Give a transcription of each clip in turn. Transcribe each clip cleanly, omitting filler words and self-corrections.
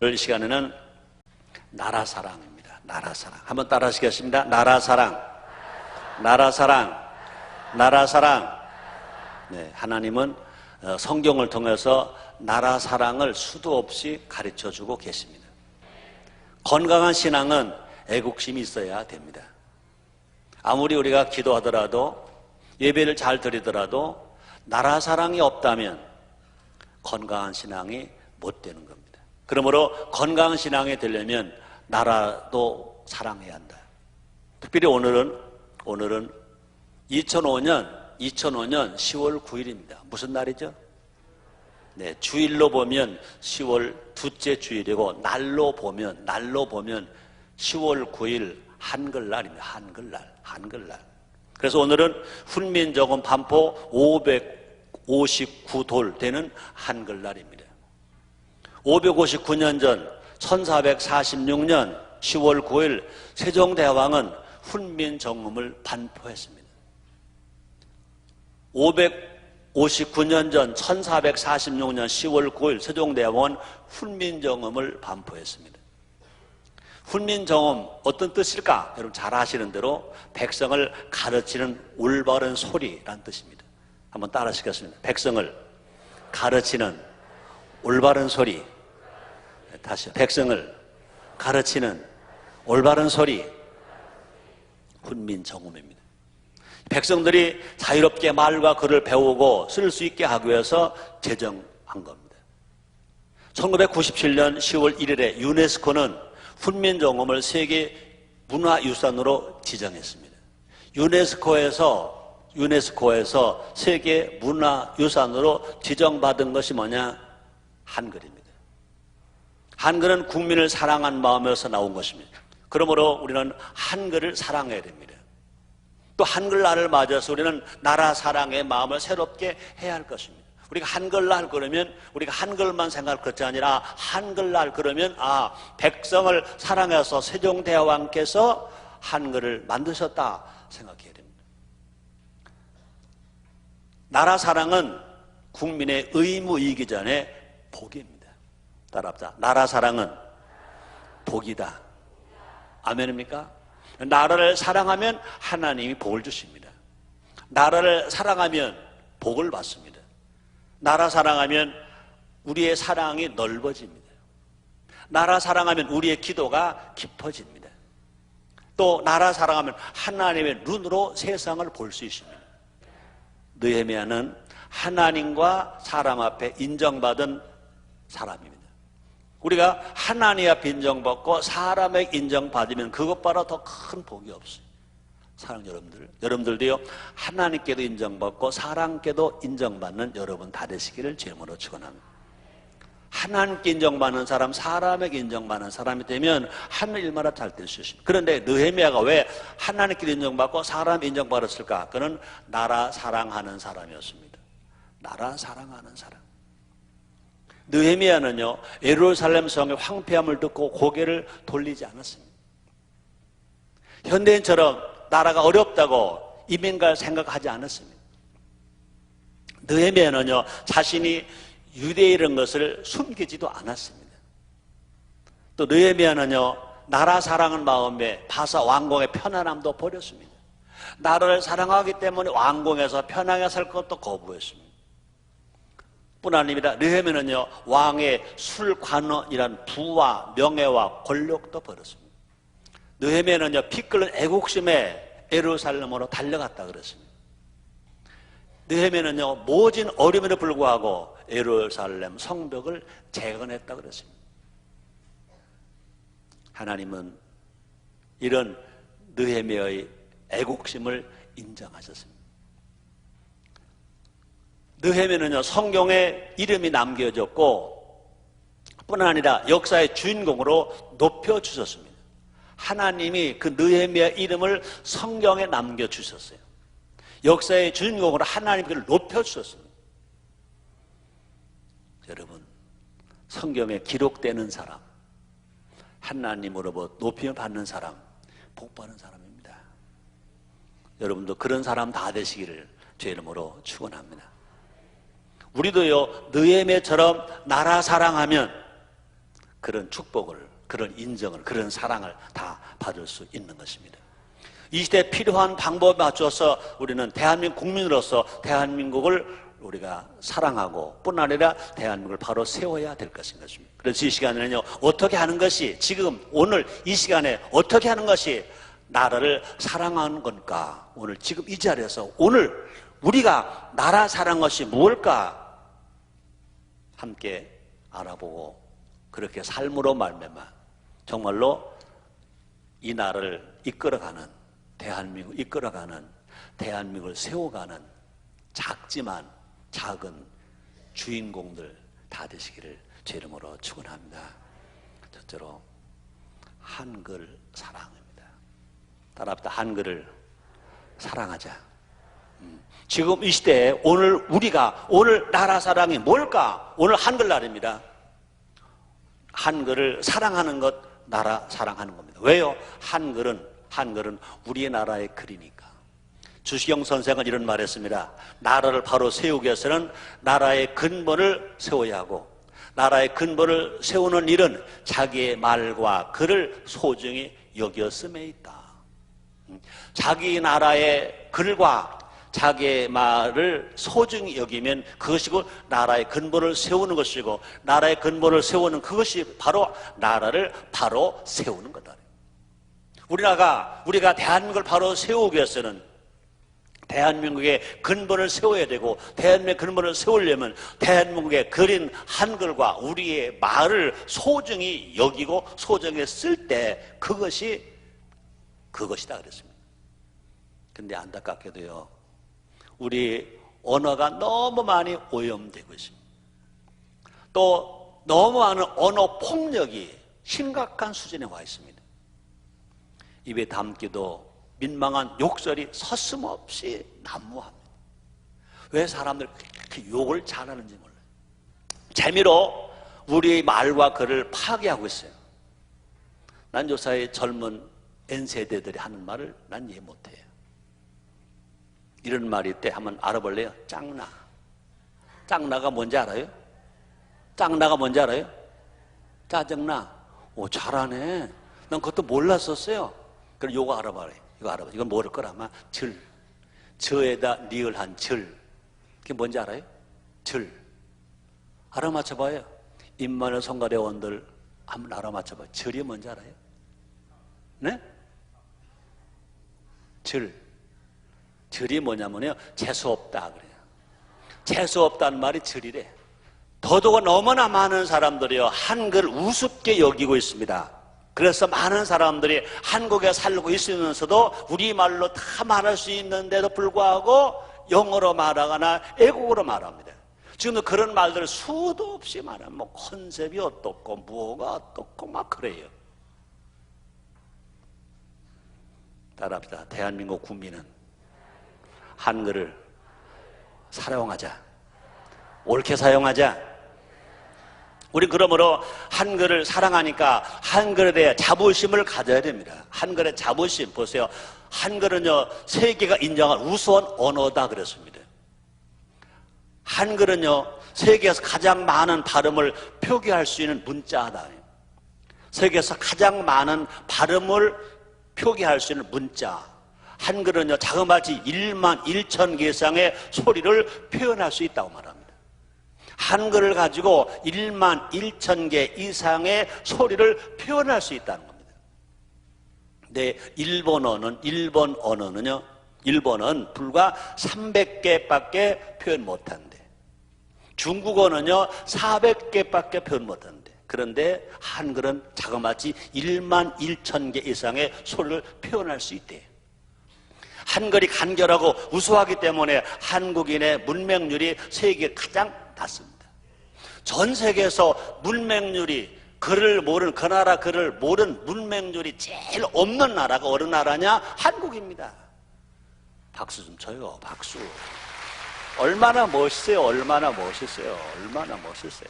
오늘 시간에는 나라 사랑입니다. 나라 사랑. 한번 따라 하시겠습니다. 나라 사랑. 나라 사랑. 나라 사랑. 네, 하나님은 성경을 통해서 나라 사랑을 수도 없이 가르쳐 주고 계십니다. 건강한 신앙은 애국심이 있어야 됩니다. 아무리 우리가 기도하더라도 예배를 잘 드리더라도 나라 사랑이 없다면 건강한 신앙이 못 되는 겁니다. 그러므로 건강한 신앙이 되려면 나라도 사랑해야 한다. 특별히 오늘은 2005년 10월 9일입니다. 무슨 날이죠? 네, 주일로 보면 10월 둘째 주일이고 날로 보면 10월 9일 한글날입니다. 한글날. 그래서 오늘은 훈민정음 반포 559돌 되는 한글날입니다. 559년 전 1446년 10월 9일 세종대왕은 훈민정음을 반포했습니다. 559년 전 1446년 10월 9일 세종대왕은 훈민정음을 반포했습니다. 훈민정음 어떤 뜻일까? 여러분 잘 아시는 대로 백성을 가르치는 올바른 소리란 뜻입니다. 한번 따라 하시겠습니다. 백성을 가르치는 올바른 소리. 다시요. 백성을 가르치는 올바른 소리. 훈민정음입니다. 백성들이 자유롭게 말과 글을 배우고 쓸 수 있게 하기 위해서 제정한 겁니다. 1997년 10월 1일에 유네스코는 훈민정음을 세계 문화유산으로 지정했습니다. 유네스코에서 세계 문화유산으로 지정받은 것이 뭐냐? 한글입니다. 한글은 국민을 사랑한 마음에서 나온 것입니다. 그러므로 우리는 한글을 사랑해야 됩니다. 또 한글날을 맞아서 우리는 나라 사랑의 마음을 새롭게 해야 할 것입니다. 우리가 한글날 그러면 우리가 한글만 생각할 것이 아니라 한글날 그러면 백성을 사랑해서 세종대왕께서 한글을 만드셨다 생각해야 됩니다. 나라 사랑은 국민의 의무이기 전에 복입니다. 따라합시다. 나라 사랑은 복이다. 아멘입니까? 나라를 사랑하면 하나님이 복을 주십니다. 나라를 사랑하면 복을 받습니다. 나라 사랑하면 우리의 사랑이 넓어집니다. 나라 사랑하면 우리의 기도가 깊어집니다. 또 나라 사랑하면 하나님의 눈으로 세상을 볼 수 있습니다. 느헤미야는 하나님과 사람 앞에 인정받은 사람입니다. 우리가 하나님 앞에 인정받고 사람에게 인정받으면 그것보다 더 큰 복이 없어요. 사랑하는 여러분들도요, 하나님께도 인정받고 사람께도 인정받는 여러분 다 되시기를 주님으로 축원합니다. 하나님께 인정받는 사람, 사람에게 인정받는 사람이 되면 하늘 일마다 잘 될 수 있습니다. 그런데 느헤미야가 왜 하나님께 인정받고 사람 인정받았을까? 그는 나라 사랑하는 사람이었습니다. 나라 사랑하는 사람. 느헤미야는요, 예루살렘 성의 황폐함을 듣고 고개를 돌리지 않았습니다. 현대인처럼 나라가 어렵다고 이민 갈 생각하지 않았습니다. 느헤미야는요, 자신이 유대인이라는 것을 숨기지도 않았습니다. 또 느헤미야는요, 나라 사랑하는 마음에 바사 왕궁의 편안함도 버렸습니다. 나라를 사랑하기 때문에 왕궁에서 편하게 살 것도 거부했습니다. 뿐 아닙니다. 느헤미야는요, 왕의 술관원이란 부와 명예와 권력도 버렸습니다. 느헤미야는요, 피 끓는 애국심에 예루살렘으로 달려갔다 그랬습니다. 느헤미야는요, 모진 어려움에도 불구하고 예루살렘 성벽을 재건했다 그랬습니다. 하나님은 이런 느헤미야의 애국심을 인정하셨습니다. 느헤미야는요, 성경에 이름이 남겨졌고 뿐 아니라 역사의 주인공으로 높여주셨습니다. 하나님이 그 느헤미야 이름을 성경에 남겨주셨어요. 역사의 주인공으로 하나님 그를 높여주셨습니다. 여러분, 성경에 기록되는 사람, 하나님으로부터 높임을 받는 사람, 복받는 사람입니다. 여러분도 그런 사람 다 되시기를 주의 이름으로 축원합니다. 우리도요, 느헤미야처럼 나라 사랑하면 그런 축복을, 그런 인정을, 그런 사랑을 다 받을 수 있는 것입니다. 이 시대에 필요한 방법에 맞춰서 우리는 대한민국 국민으로서 대한민국을 우리가 사랑하고 뿐 아니라 대한민국을 바로 세워야 될 것인 것입니다. 그래서 이 시간에는요, 어떻게 하는 것이, 지금 오늘 이 시간에 어떻게 하는 것이 나라를 사랑하는 건가? 오늘 지금 이 자리에서 오늘 우리가 나라 사랑한 것이 무엇일까? 함께 알아보고 그렇게 삶으로 말미암아 정말로 이 나라를 이끌어가는, 대한민국을 이끌어가는, 대한민국을 세워가는 작지만 작은 주인공들 다 되시기를 제 이름으로 축원합니다. 첫째로 한글 사랑입니다. 따라합시다. 한글을 사랑하자. 지금 이 시대에 오늘 우리가 오늘 나라 사랑이 뭘까? 오늘 한글날입니다. 한글을 사랑하는 것, 나라 사랑하는 겁니다. 왜요? 한글은 우리의 나라의 글이니까. 주시경 선생은 이런 말했습니다. 나라를 바로 세우기 위해서는 나라의 근본을 세워야 하고, 나라의 근본을 세우는 일은 자기의 말과 글을 소중히 여겼음에 있다. 자기 나라의 글과 자기의 말을 소중히 여기면 그것이 나라의 근본을 세우는 것이고, 나라의 근본을 세우는 그것이 바로 나라를 바로 세우는 거다. 우리가 대한민국을 바로 세우기 위해서는 대한민국의 근본을 세워야 되고, 대한민국의 근본을 세우려면 대한민국의 그린 한글과 우리의 말을 소중히 여기고 소중히 쓸 때 그것이다 그랬습니다. 근데 안타깝게도요, 우리 언어가 너무 많이 오염되고 있습니다. 또 너무 많은 언어 폭력이 심각한 수준에 와 있습니다. 입에 담기도 민망한 욕설이 서슴없이 난무합니다. 왜 사람들이 그렇게 욕을 잘하는지 몰라요. 재미로 우리의 말과 글을 파괴하고 있어요. 난 요사이 젊은 N세대들이 하는 말을 난 이해 못해요. 이런 말이 있대. 한번 알아볼래요? 짱나. 짱나가 뭔지 알아요? 짱나가 뭔지 알아요? 짜증나. 오, 잘하네. 난 그것도 몰랐었어요. 그럼 요거 알아봐라. 이거 알아봐. 이건 모를 거라 아마 저에다 리을한 절. 그게 뭔지 알아요? 절. 알아맞혀봐요. 입만의 성가대원들 한번 알아맞혀봐요. 절이 뭔지 알아요? 네? 절이 뭐냐면요, 재수없다 그래요. 재수없다는 말이 절이래. 더더욱 너무나 많은 사람들이요, 한글 우습게 여기고 있습니다. 그래서 많은 사람들이 한국에 살고 있으면서도 우리말로 다 말할 수 있는데도 불구하고 영어로 말하거나 애국어로 말합니다. 지금도 그런 말들을 수도 없이 말하면 뭐 컨셉이 어떻고 뭐가 어떻고 막 그래요. 따라합시다. 대한민국 국민은 한글을 사용하자. 옳게 사용하자. 우리 그러므로 한글을 사랑하니까 한글에 대해 자부심을 가져야 됩니다. 한글의 자부심 보세요. 한글은요, 세계가 인정한 우수한 언어다 그랬습니다. 한글은요, 세계에서 가장 많은 발음을 표기할 수 있는 문자다. 세계에서 가장 많은 발음을 표기할 수 있는 문자. 한글은요, 자그마치 1만 1천 개 이상의 소리를 표현할 수 있다고 말합니다. 한글을 가지고 1만 1천 개 이상의 소리를 표현할 수 있다는 겁니다. 근데 일본 언어는요, 일본은 불과 300개밖에 표현 못한대. 중국어는요, 400개밖에 표현 못한대. 그런데 한글은 자그마치 1만 1천 개 이상의 소리를 표현할 수 있대요. 한글이 간결하고 우수하기 때문에 한국인의 문맹률이 세계 가장 낮습니다. 전 세계에서 문맹률이, 글을 모르는, 그 나라 글을 모르는 문맹률이 제일 없는 나라가 어느 나라냐? 한국입니다. 박수 좀 쳐요. 박수. 얼마나 멋있어요. 얼마나 멋있어요. 얼마나 멋있어요.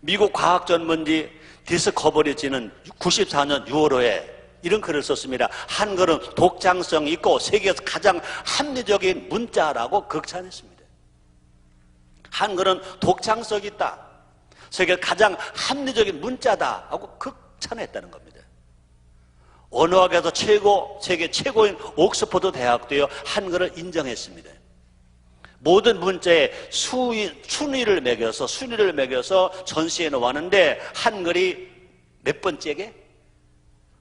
미국 과학전문지 디스커버리지는 94년 6월호에 이런 글을 썼습니다. 한글은 독창성이 있고 세계에서 가장 합리적인 문자라고 극찬했습니다. 한글은 독창성이 있다. 세계 가장 합리적인 문자다 하고 극찬했다는 겁니다. 언어학에서 세계 최고인 옥스퍼드 대학도요, 한글을 인정했습니다. 모든 문자에 순위를 매겨서 전시해 놓았는데, 한글이 몇 번째게?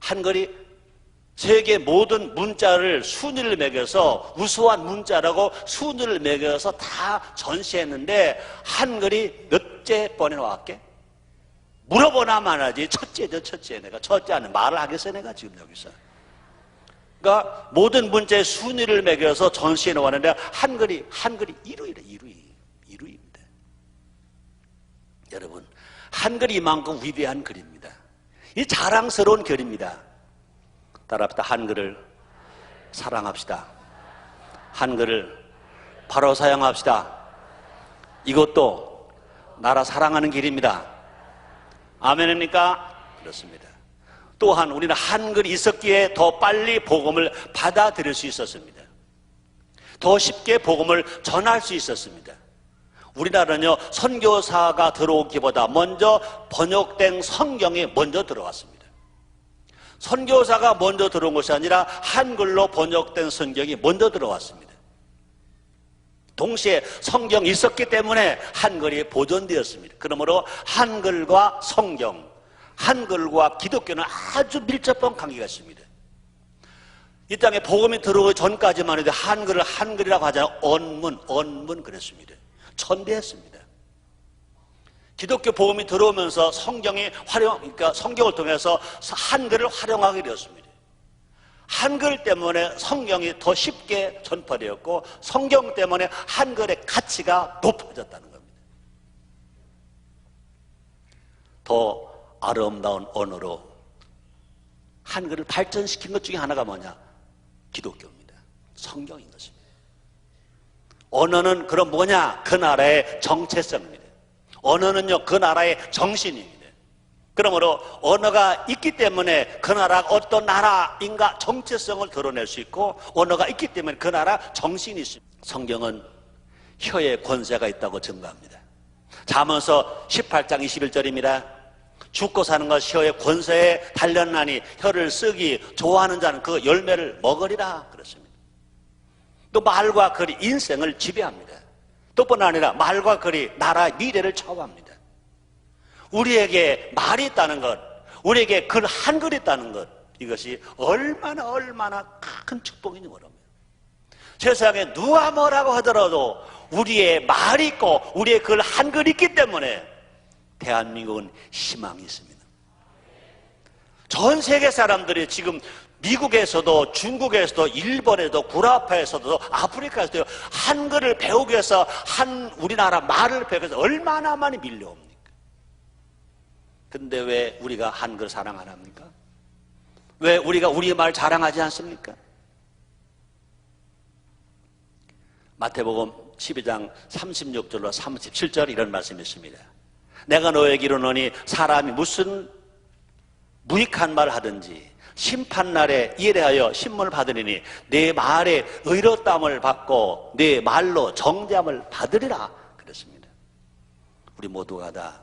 한글이 세계 모든 문자를 순위를 매겨서 우수한 문자라고 순위를 매겨서 다 전시했는데, 한글이 몇째 번에 나왔게? 물어보나 말하지. 첫째죠, 첫째. 내가 첫째 하는 말을 하겠어, 내가 지금 여기서. 그러니까 모든 문자의 순위를 매겨서 전시해 놓았는데, 한글이 1위입니다. 여러분, 한글이 이만큼 위대한 글입니다. 이 자랑스러운 글입니다. 따라합시다. 한글을 사랑합시다. 한글을 바로 사용합시다. 이것도 나라 사랑하는 길입니다. 아멘입니까? 그렇습니다. 또한 우리는 한글이 있었기에 더 빨리 복음을 받아들일 수 있었습니다. 더 쉽게 복음을 전할 수 있었습니다. 우리나라는요, 선교사가 들어오기보다 먼저 번역된 성경이 먼저 들어왔습니다. 선교사가 먼저 들어온 것이 아니라 한글로 번역된 성경이 먼저 들어왔습니다. 동시에 성경이 있었기 때문에 한글이 보존되었습니다. 그러므로 한글과 성경, 한글과 기독교는 아주 밀접한 관계가 있습니다. 이 땅에 복음이 들어오기 전까지만 해도 한글을 한글이라고 하잖아요. 언문 그랬습니다. 천대했습니다. 기독교 복음이 들어오면서 그러니까 성경을 통해서 한글을 활용하게 되었습니다. 한글 때문에 성경이 더 쉽게 전파되었고, 성경 때문에 한글의 가치가 높아졌다는 겁니다. 더 아름다운 언어로 한글을 발전시킨 것 중에 하나가 뭐냐? 기독교입니다. 성경인 것입니다. 언어는 그럼 뭐냐? 그 나라의 정체성입니다. 언어는요, 그 나라의 정신입니다. 그러므로 언어가 있기 때문에 그 나라가 어떤 나라인가 정체성을 드러낼 수 있고, 언어가 있기 때문에 그 나라 정신이 있습니다. 성경은 혀에 권세가 있다고 증거합니다. 잠언서 18장 21절입니다. 죽고 사는 것 혀의 권세에 달렸나니 혀를 쓰기 좋아하는 자는 그 열매를 먹으리라 그랬습니다. 또 말과 글이 인생을 지배합니다. 또뿐 아니라 말과 글이 나라의 미래를 좌우합니다. 우리에게 말이 있다는 것, 우리에게 글 한글이 있다는 것, 이것이 얼마나 큰 축복인지 모릅니다. 세상에 누가 뭐라고 하더라도 우리의 말이 있고 우리의 글 한글이 있기 때문에 대한민국은 희망이 있습니다. 전 세계 사람들이 지금 미국에서도 중국에서도 일본에도 구라파에서도 아프리카에서도 한글을 배우기 위해서 우리나라 말을 배우기 위해서 얼마나 많이 밀려옵니까? 근데 왜 우리가 한글 사랑 안 합니까? 왜 우리가 우리 말 자랑하지 않습니까? 마태복음 12장 36절로 37절 이런 말씀이 있습니다. 내가 너에게 이르노니 사람이 무슨 무익한 말을 하든지 심판날에 이래하여 신문을 받으리니 내 말에 의롭다함을 받고 내 말로 정죄함을 받으리라 그랬습니다. 우리 모두가 다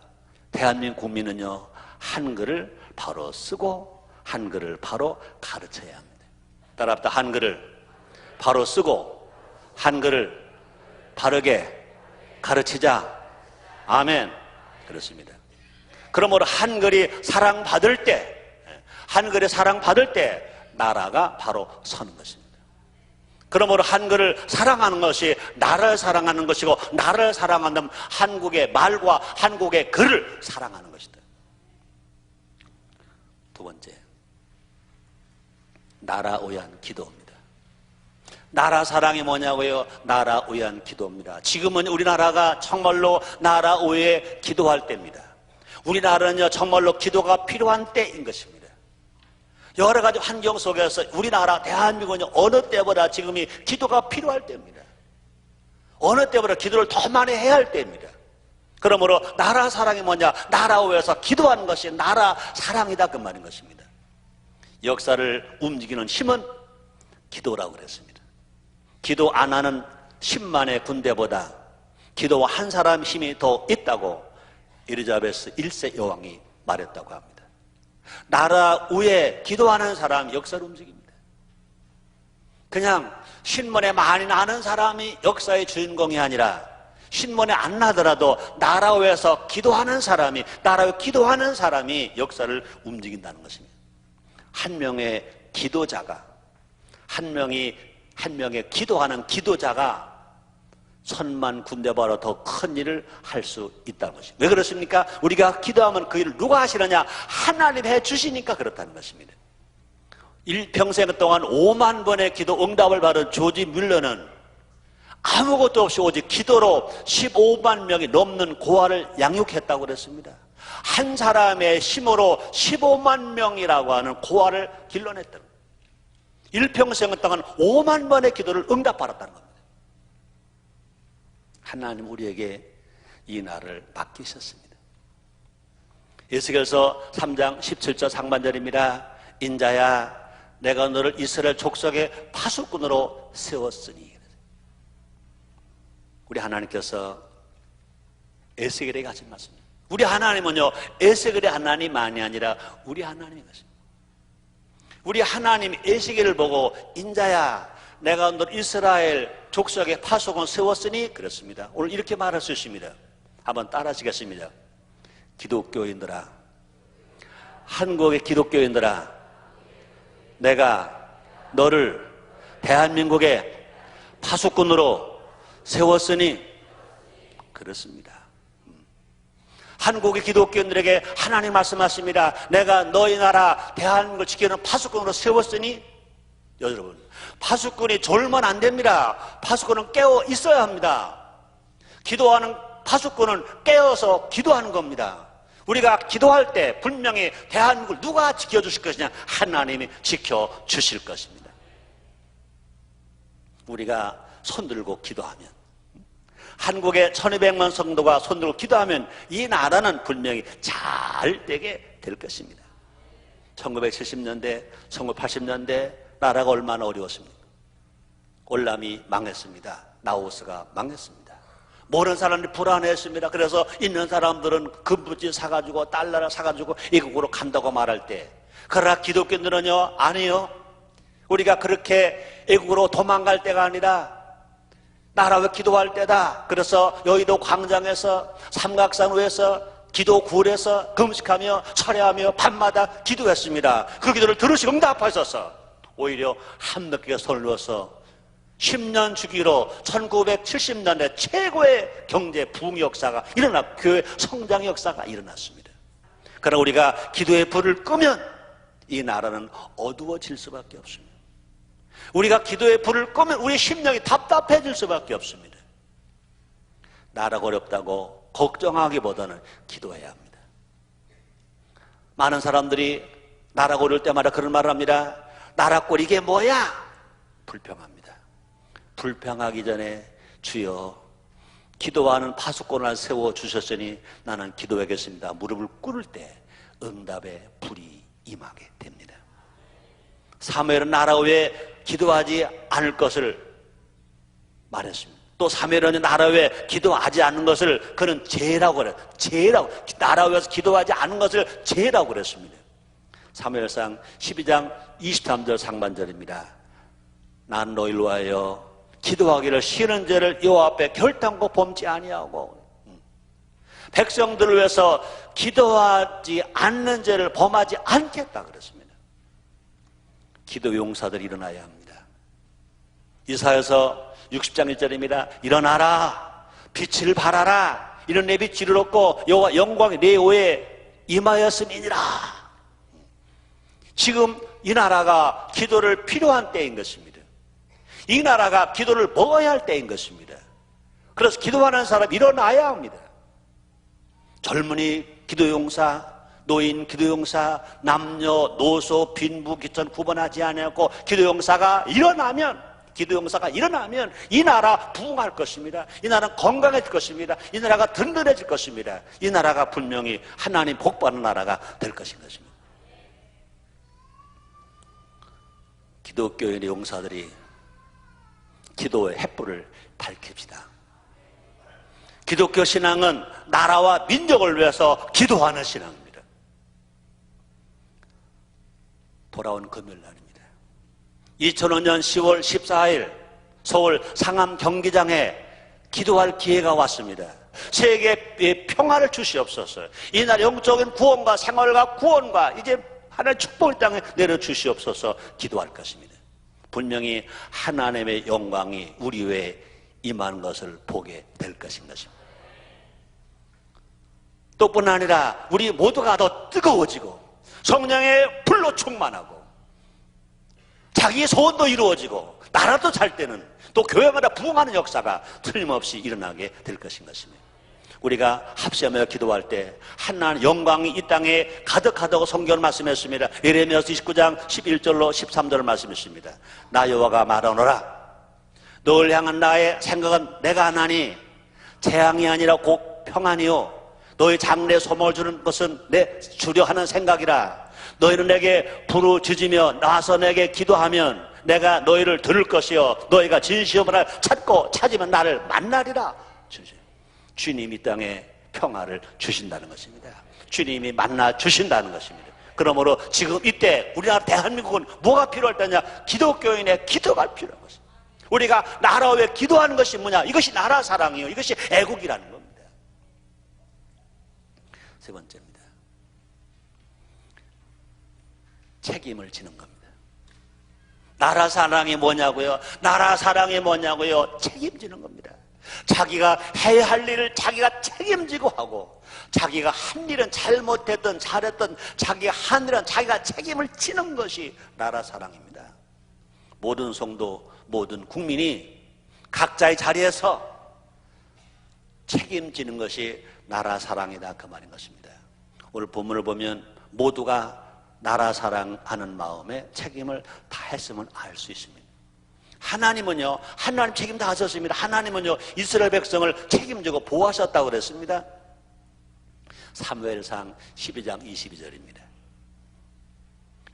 대한민국 국민은요, 한글을 바로 쓰고 한글을 바로 가르쳐야 합니다. 따라합시다. 한글을 바로 쓰고 한글을 바르게 가르치자. 아멘. 그렇습니다. 그러므로 한글이 사랑받을 때 나라가 바로 서는 것입니다. 그러므로 한글을 사랑하는 것이 나라를 사랑하는 것이고, 나라를 사랑하는 한국의 말과 한국의 글을 사랑하는 것이다. 두 번째, 나라 위한 기도입니다. 나라 사랑이 뭐냐고요? 나라 위한 기도입니다. 지금은 우리나라가 정말로 나라 위에 기도할 때입니다. 우리나라는요, 정말로 기도가 필요한 때인 것입니다. 여러 가지 환경 속에서 우리나라 대한민국은 어느 때보다 지금이 기도가 필요할 때입니다. 어느 때보다 기도를 더 많이 해야 할 때입니다. 그러므로 나라 사랑이 뭐냐? 나라 위해서 기도하는 것이 나라 사랑이다 그 말인 것입니다. 역사를 움직이는 힘은 기도라고 그랬습니다. 기도 안 하는 10만의 군대보다 기도 한 사람 힘이 더 있다고 엘리자베스 1세 여왕이 말했다고 합니다. 나라 위에 기도하는 사람이 역사를 움직입니다. 그냥 신문에 많이 나는 사람이 역사의 주인공이 아니라 신문에 안 나더라도 나라 위에서 기도하는 사람이, 나라 위에 기도하는 사람이 역사를 움직인다는 것입니다. 한 명의 기도자가, 한 명의 기도하는 기도자가 천만 군대보다 더 큰 일을 할 수 있다는 것입니다. 왜 그렇습니까? 우리가 기도하면 그 일을 누가 하시느냐? 하나님 해 주시니까 그렇다는 것입니다. 일평생 동안 5만 번의 기도 응답을 받은 조지 뮬러는 아무것도 없이 오직 기도로 15만 명이 넘는 고아를 양육했다고 그랬습니다. 한 사람의 힘으로 15만 명이라고 하는 고아를 길러냈다는 거예요. 일평생 동안 5만 번의 기도를 응답받았다는 겁니다. 하나님 우리에게 이 날을 맡기셨습니다. 에스겔서 3장 17절 상반절입니다. 인자야, 내가 너를 이스라엘 족속의 파수꾼으로 세웠으니. 우리 하나님께서 에스겔에게 하신 말씀입니다. 우리 하나님은요, 에스겔의 하나님만이 아니라 우리 하나님인 것입니다. 우리 하나님 에스겔을 보고 인자야, 내가 너 이스라엘 족속의 파수꾼 세웠으니 그렇습니다. 오늘 이렇게 말할 수 있습니다. 한번 따라하시겠습니다. 기독교인들아, 한국의 기독교인들아, 내가 너를 대한민국의 파수꾼으로 세웠으니 그렇습니다. 한국의 기독교인들에게 하나님 말씀하십니다. 내가 너희 나라 대한민국을 지키는 파수꾼으로 세웠으니. 여러분, 파수꾼이 졸면 안 됩니다. 파수꾼은 깨어 있어야 합니다. 기도하는 파수꾼은 깨어서 기도하는 겁니다. 우리가 기도할 때 분명히 대한민국을 누가 지켜주실 것이냐? 하나님이 지켜주실 것입니다. 우리가 손들고 기도하면, 한국의 1200만 성도가 손들고 기도하면 이 나라는 분명히 잘 되게 될 것입니다. 1970년대, 1980년대 나라가 얼마나 어려웠습니까? 올람이 망했습니다. 라오스가 망했습니다. 모르는 사람들이 불안했습니다. 그래서 있는 사람들은 금부지 사가지고 달러를 사가지고 이국으로 간다고 말할 때, 그러나 기독교인들은요, 아니요. 우리가 그렇게 애국으로 도망갈 때가 아니라 나라 왜 기도할 때다. 그래서 여의도 광장에서, 삼각산 위에서, 기도 굴에서 금식하며 철야하며 밤마다 기도했습니다. 그 기도를 들으시고 응답하셔서 오히려 함께 손을 놓아서 10년 주기로 1970년대 최고의 경제 부흥 역사가 일어났고 교회 성장 역사가 일어났습니다. 그러나 우리가 기도의 불을 끄면 이 나라는 어두워질 수밖에 없습니다. 우리가 기도의 불을 끄면 우리 심령이 답답해질 수밖에 없습니다. 나라가 어렵다고 걱정하기보다는 기도해야 합니다. 많은 사람들이 나라가 어려울 때마다 그런 말을 합니다. 나라 꼴 이게 뭐야? 불평합니다. 불평하기 전에 주여 기도하는 파수꾼을 세워주셨으니 나는 기도하겠습니다. 무릎을 꿇을 때 응답의 불이 임하게 됩니다. 사무엘은 나라 위에 기도하지 않을 것을 말했습니다. 또 사무엘은 나라 위에 기도하지 않는 것을 그는 죄라고 그래요. 죄라고. 나라 위에서 기도하지 않은 것을 죄라고 그랬습니다. 사무엘상 12장 23절 상반절입니다. 난 너희를 위하여 기도하기를 싫은 죄를 여호와 앞에 결단코 범치 아니하고, 백성들을 위해서 기도하지 않는 죄를 범하지 않겠다 그랬습니다. 기도 용사들이 일어나야 합니다. 이사야서 60장 1절입니다. 일어나라, 빛을 발하라. 이런 내 빛이 이르렀고 여호와 영광이 내 위에 임하였음이니라. 지금 이 나라가 기도를 필요한 때인 것입니다. 이 나라가 기도를 먹어야 할 때인 것입니다. 그래서 기도하는 사람 일어나야 합니다. 젊은이 기도용사, 노인 기도용사, 남녀, 노소, 빈부, 기천 구분하지 않고 기도용사가 일어나면 이 나라 부흥할 것입니다. 이 나라는 건강해질 것입니다. 이 나라가 든든해질 것입니다. 이 나라가 분명히 하나님 복받는 나라가 될 것인 것입니다. 기독교인의 용사들이 기도의 횃불을 밝힙시다. 기독교 신앙은 나라와 민족을 위해서 기도하는 신앙입니다. 돌아온 금요일 날입니다. 2005년 10월 14일 서울 상암 경기장에 기도할 기회가 왔습니다. 세계에 평화를 주시옵소서. 이날 영적인 구원과 생활과 구원과 이제 하나님의 축복을 땅에 내려주시옵소서 기도할 것입니다. 분명히 하나님의 영광이 우리 외에 임하는 것을 보게 될 것인 것입니다. 또 뿐 아니라 우리 모두가 더 뜨거워지고 성령의 불로 충만하고 자기의 소원도 이루어지고 나라도 잘 때는 또 교회마다 부흥하는 역사가 틀림없이 일어나게 될 것인 것입니다. 우리가 합심하여 기도할 때 하나님의 영광이 이 땅에 가득하다고 성경을 말씀했습니다. 예레미야서 29장 11절로 13절을 말씀했습니다. 나 여호와가 말하노라. 너를 향한 나의 생각은 내가 하나니 재앙이 아니라 곧 평안이요 너의 장래에 소망을 주는 것은 내 주려 하는 생각이라. 너희는 내게 부르짖으며 나와서 내게 기도하면 내가 너희를 들을 것이요 너희가 진심으로 찾고 찾으면 나를 만나리라. 주님이 땅에 평화를 주신다는 것입니다. 주님이 만나 주신다는 것입니다. 그러므로 지금 이때 우리나라 대한민국은 뭐가 필요할 때냐? 기독교인의 기도가 필요한 것입니다. 우리가 나라 위해 기도하는 것이 뭐냐? 이것이 나라 사랑이요 이것이 애국이라는 겁니다. 세 번째입니다. 책임을 지는 겁니다. 나라 사랑이 뭐냐고요? 나라 사랑이 뭐냐고요? 책임지는 겁니다. 자기가 해야 할 일을 자기가 책임지고 하고 자기가 한 일은 잘못했든 잘했든 자기가 한 일은 자기가 책임을 지는 것이 나라 사랑입니다. 모든 성도 모든 국민이 각자의 자리에서 책임지는 것이 나라 사랑이다 그 말인 것입니다. 오늘 본문을 보면 모두가 나라 사랑하는 마음에 책임을 다했음을 알 수 있습니다. 하나님은요, 하나님 책임 다 하셨습니다. 하나님은요, 이스라엘 백성을 책임지고 보호하셨다고 그랬습니다. 사무엘상 12장 22절입니다.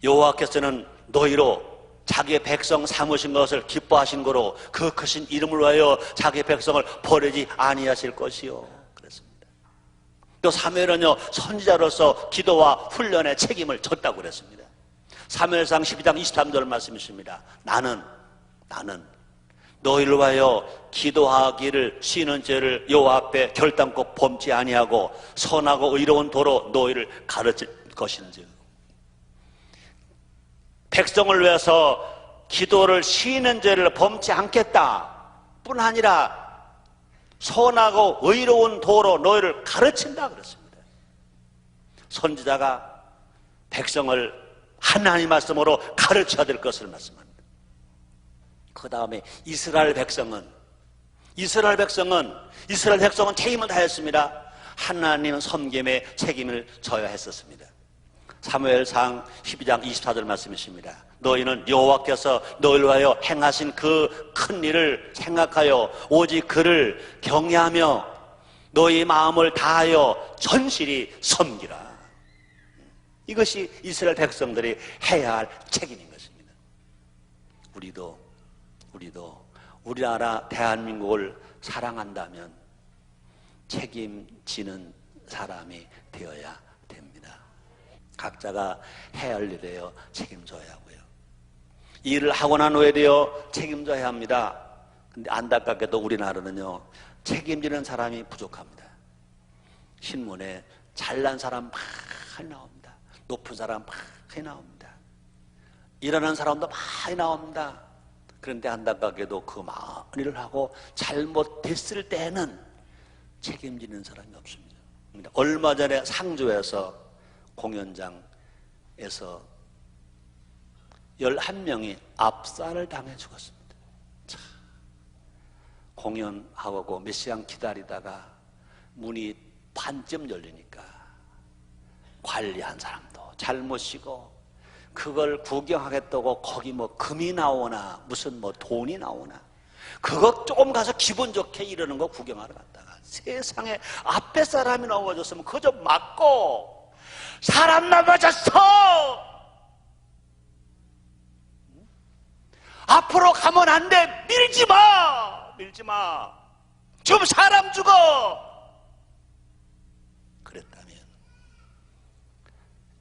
여호와께서는 너희로 자기의 백성 삼으신 것을 기뻐하신 거로 그 크신 이름을 위하여 자기의 백성을 버리지 아니하실 것이요. 그랬습니다. 또 사무엘은요, 선지자로서 기도와 훈련의 책임을 졌다고 그랬습니다. 사무엘상 12장 23절 말씀이십니다. 나는 너희를 위하여 기도하기를 쉬는 죄를 여호와 앞에 결단코 범치 아니하고 선하고 의로운 도로 너희를 가르칠 것인즉. 백성을 위해서 기도를 쉬는 죄를 범치 않겠다 뿐 아니라 선하고 의로운 도로 너희를 가르친다 그랬습니다. 선지자가 백성을 하나님 말씀으로 가르쳐야 될 것을 말씀합니다. 그 다음에 이스라엘 백성은 책임을 다했습니다. 하나님 섬김의 책임을 져야 했었습니다. 사무엘상 12장 24절 말씀이십니다. 너희는 여호와께서 너희를 위하여 행하신 그 큰 일을 생각하여 오직 그를 경외하며 너희 마음을 다하여 전실히 섬기라. 이것이 이스라엘 백성들이 해야 할 책임인 것입니다. 우리도 우리나라 대한민국을 사랑한다면 책임지는 사람이 되어야 됩니다. 각자가 해야 할 일에요 책임져야 하고요. 일을 하고 난 후에 되어 책임져야 합니다. 근데 안타깝게도 우리나라는요 책임지는 사람이 부족합니다. 신문에 잘난 사람 많이 나옵니다. 높은 사람 많이 나옵니다. 일하는 사람도 많이 나옵니다. 그런데 안타깝게도 그 많은 일을 하고 잘못됐을 때는 책임지는 사람이 없습니다. 얼마 전에 상주에서 공연장에서 11명이 압살을 당해 죽었습니다. 참, 공연하고 몇 시간 기다리다가 문이 반쯤 열리니까 관리한 사람도 잘못이고 그걸 구경하겠다고 거기 뭐 금이 나오나 무슨 뭐 돈이 나오나 그거 조금 가서 기분 좋게 이러는 거 구경하러 갔다가 세상에 앞에 사람이 넘어졌으면 그저 맞고 사람 넘어졌어 앞으로 가면 안 돼 밀지 마 지금 사람 죽어. 그랬다면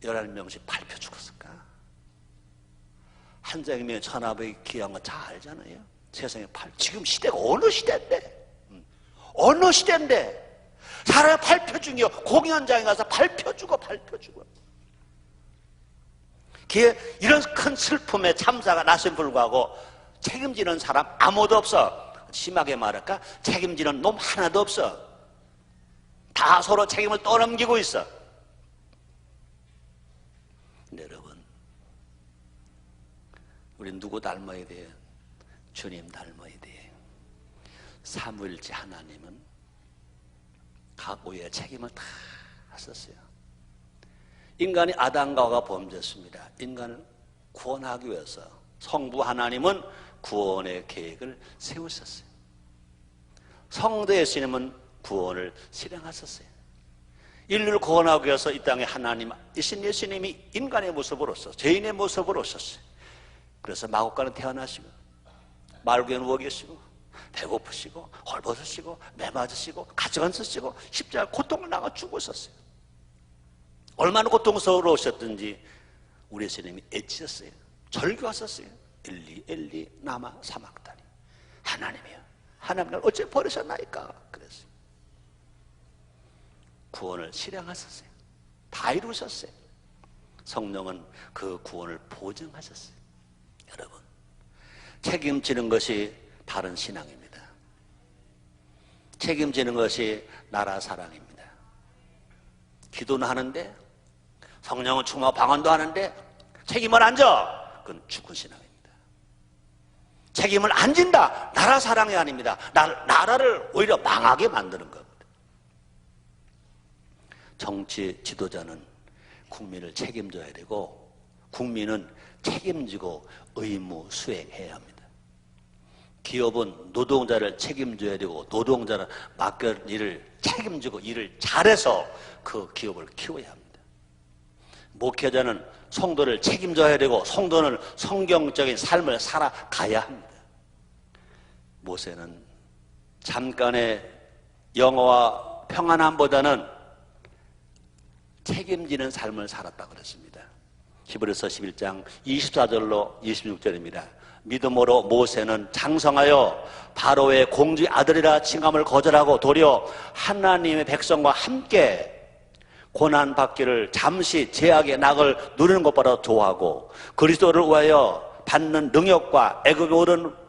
11명씩 밟혀 죽었을까? 한정이면 천하복이 귀한 거 잘 알잖아요. 세상에 지금 시대가 어느 시대인데, 어느 시대인데 사람을 밟혀 죽여. 공연장에 가서 밟혀 죽어. 이런 큰 슬픔의 참사가 났음에 불구하고 책임지는 사람 아무도 없어. 심하게 말할까? 책임지는 놈 하나도 없어. 다 서로 책임을 떠넘기고 있어. 근데 여러분, 우리 누구 닮아야 돼요? 주님 닮아야 돼요. 삼위일체 하나님은 각오의 책임을 다 하셨어요. 인간이 아담과 하와가 범죄했습니다. 인간을 구원하기 위해서 성부 하나님은 구원의 계획을 세우셨어요. 성도 예수님은 구원을 실행하셨어요. 인류를 구원하기 위해서 이 땅에 하나님이신 예수님이 인간의 모습으로 오셨어요. 죄인의 모습으로 오셨어요. 그래서 마곡간에 태어나시고 말구에 누워 계시고 배고프시고 헐벗으시고 매맞으시고 가정을 쓰시고 십자가 고통을 나가 죽으셨어요. 얼마나 고통스러우셨든지 우리 예수님이 애치셨어요. 절규하셨어요. 엘리 엘리 라마 사막다니, 하나님이여 하나님 날 어째 버리셨나이까. 그랬어요. 구원을 실행하셨어요. 다 이루셨어요. 성령은 그 구원을 보증하셨어요. 여러분, 책임지는 것이 바른 신앙입니다. 책임지는 것이 나라 사랑입니다. 기도는 하는데, 성령은 충만하고 방언도 하는데 책임을 안 져. 그건 죽은 신앙입니다. 책임을 안 진다. 나라 사랑이 아닙니다. 나라를 오히려 망하게 만드는 겁니다. 정치 지도자는 국민을 책임져야 되고, 국민은 책임지고 의무 수행해야 합니다. 기업은 노동자를 책임져야 되고, 노동자는 맡겨진 일을 책임지고 일을 잘해서 그 기업을 키워야 합니다. 목회자는 성도를 책임져야 되고, 성도는 성경적인 삶을 살아가야 합니다. 모세는 잠깐의 영화와 평안함보다는 책임지는 삶을 살았다고 그랬습니다. 히브리서 11장 24절로 26절입니다. 믿음으로 모세는 장성하여 바로의 공주의 아들이라 칭함을 거절하고 도리어 하나님의 백성과 함께 고난받기를 잠시 제약의 낙을 누리는 것보다 좋아하고, 그리스도를 위하여 받는 능력과 애굽의 모든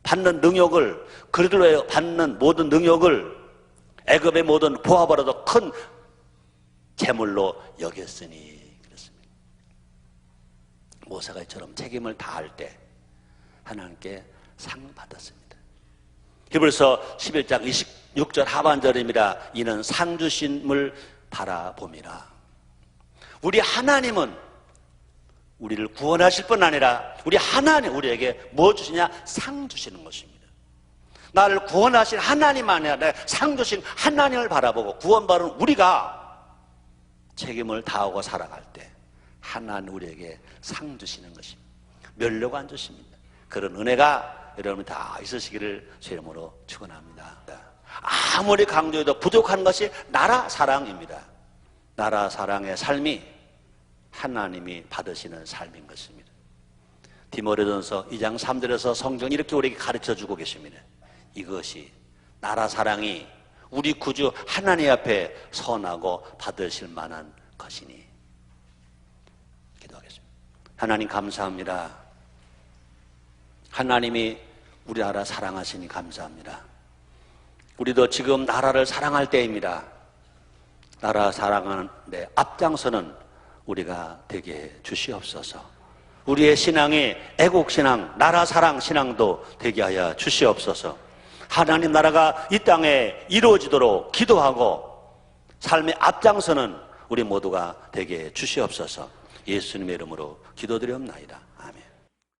받는 능력을, 그리스도를 위하여 받는 모든 능력을 애굽의 모든 보화보다도 큰 재물로 여겼으니 그렇습니다. 모세가 이처럼 책임을 다할 때 하나님께 상 받았습니다. 히브리서 11장 26절 하반절입니다. 이는 상 주심을 바라봄이라. 우리 하나님은 우리를 구원하실 뿐 아니라 우리 하나님 우리에게 뭐 주시냐? 상 주시는 것입니다. 나를 구원하신 하나님 아니라 상 주신 하나님을 바라보고 구원받은 우리가 책임을 다하고 살아갈 때 하나님 우리에게 상 주시는 것입니다. 면류관 안 주십니다. 그런 은혜가 여러분 다 있으시기를 주 이름으로 축원합니다. 아무리 강조해도 부족한 것이 나라 사랑입니다. 나라 사랑의 삶이 하나님이 받으시는 삶인 것입니다. 디모데전서 2장 3절에서 성경이 이렇게 우리에게 가르쳐주고 계십니다. 이것이 나라 사랑이 우리 구주 하나님 앞에 선하고 받으실 만한 것이니. 기도하겠습니다. 하나님 감사합니다. 하나님이 우리나라 사랑하시니 감사합니다. 우리도 지금 나라를 사랑할 때입니다. 나라 사랑하는데 앞장서는 우리가 되게 주시옵소서. 우리의 신앙이 애국신앙, 나라 사랑 신앙도 되게 하여 주시옵소서. 하나님 나라가 이 땅에 이루어지도록 기도하고 삶의 앞장서는 우리 모두가 되게 주시옵소서. 예수님의 이름으로 기도드리옵나이다.